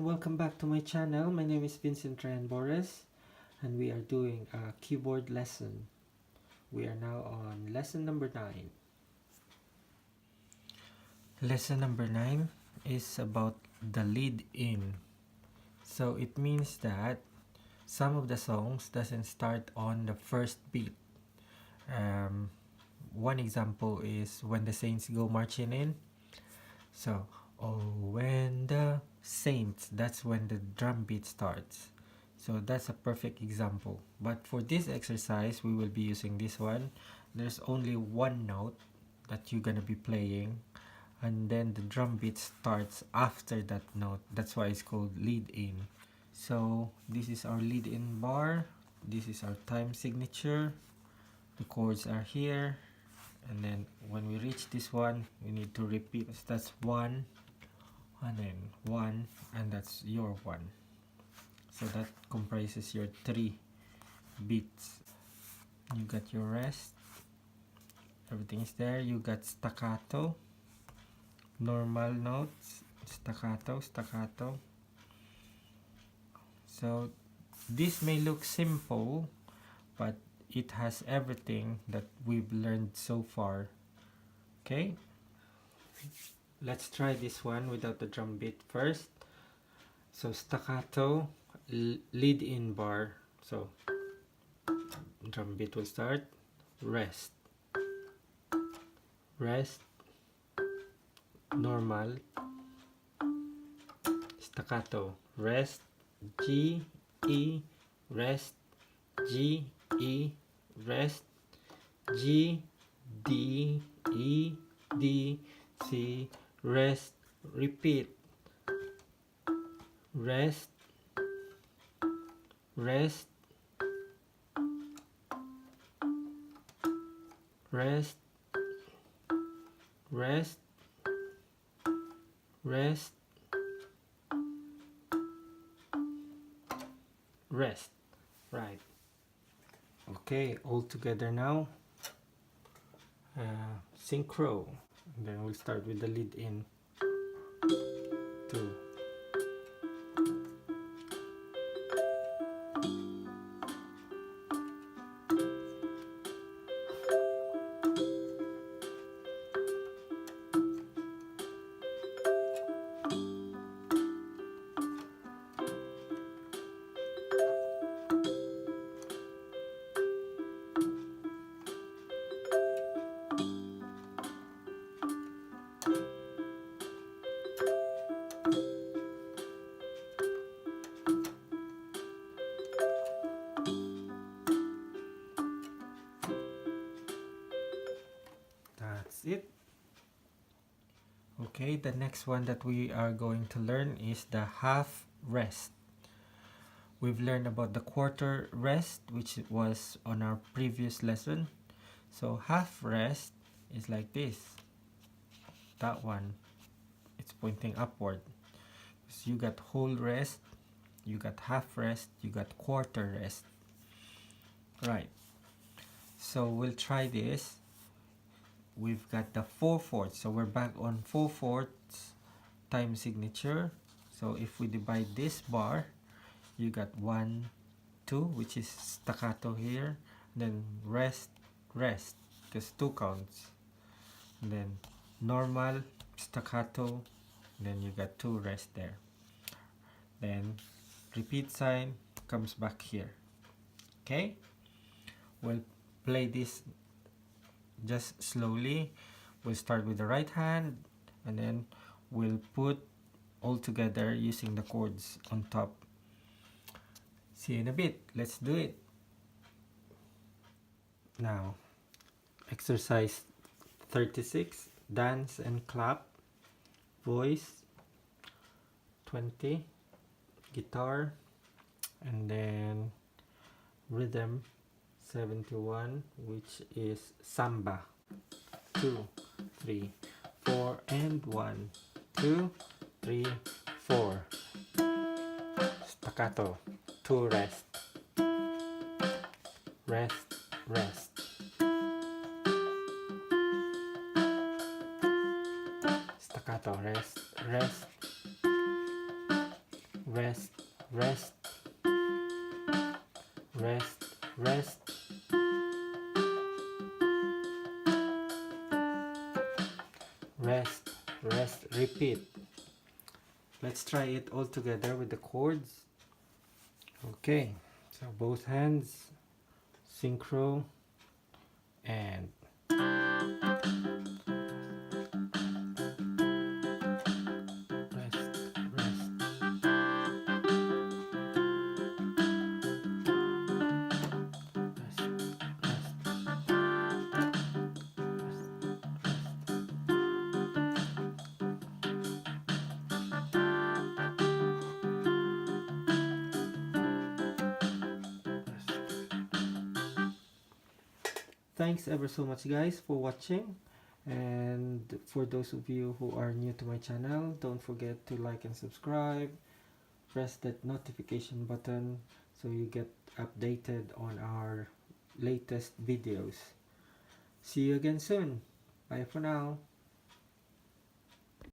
and welcome back to my channel. My name is Vincent Ryan Boris and we are doing a keyboard lesson. We are now on lesson number 9. Lesson number 9 is about the lead in. So it means that some of the songs doesn't start on the first beat. One example is When the Saints Go Marching In. So, oh, when the saints, that's when the drum beat starts. So that's a perfect example. But for this exercise, we will be using this one. There's only one note that you're gonna be playing, and then the drum beat starts after that note. That's why it's called lead in. So this is our lead in bar. This is our time signature. The chords are here. And then when we reach this one, we need to repeat. So that's 1, and then 1, and that's your 1. So that comprises your 3 beats. You got your rest. Everything is there. You got staccato, normal notes, staccato, staccato. So this may look simple, but it has everything that we've learned so far. Okay, let's try this one without the drum beat first. So staccato, lead in bar. So drum beat will start. Rest, rest, normal, staccato, rest, G, E, rest, G, E, rest, G, D, E, D, C, rest, repeat, rest, rest, rest, rest, rest, rest. Right. Okay, all together now. Synchro. And then we'll start with the lead in 2. That's it. Okay, the next one that we are going to learn is the half rest. We've learned about the quarter rest, which was on our previous lesson. So half rest is like this. That one, it's pointing upward. So you got whole rest, you got half rest, you got quarter rest. Right. So we'll try this. We've got the 4/4, so we're back on 4/4 time signature. So if we divide this bar, you got 1, 2, which is staccato here, then rest, rest, because 2 counts, and then normal, staccato, then you got 2 rest there, then repeat sign comes back here. Okay, we'll play this just slowly. We'll start with the right hand, and then we'll put all together using the chords on top. See you in a bit. Let's do it. Now, exercise 36, dance and clap. Voice 20, guitar, and then rhythm 71, which is samba. 2, 3, 4, and 1, 2, 3, 4. Staccato, 2 rest, rest, rest. Staccato, rest, rest, rest, rest, rest, rest, rest, rest, repeat. Let's try it all together with the chords. Okay, so both hands, synchro, and rest, rest, rest, Thanks ever so much guys for watching, and for those of you who are new to my channel, don't forget to like and subscribe. Press that notification button so you get updated on our latest videos. See you again soon. Bye for now.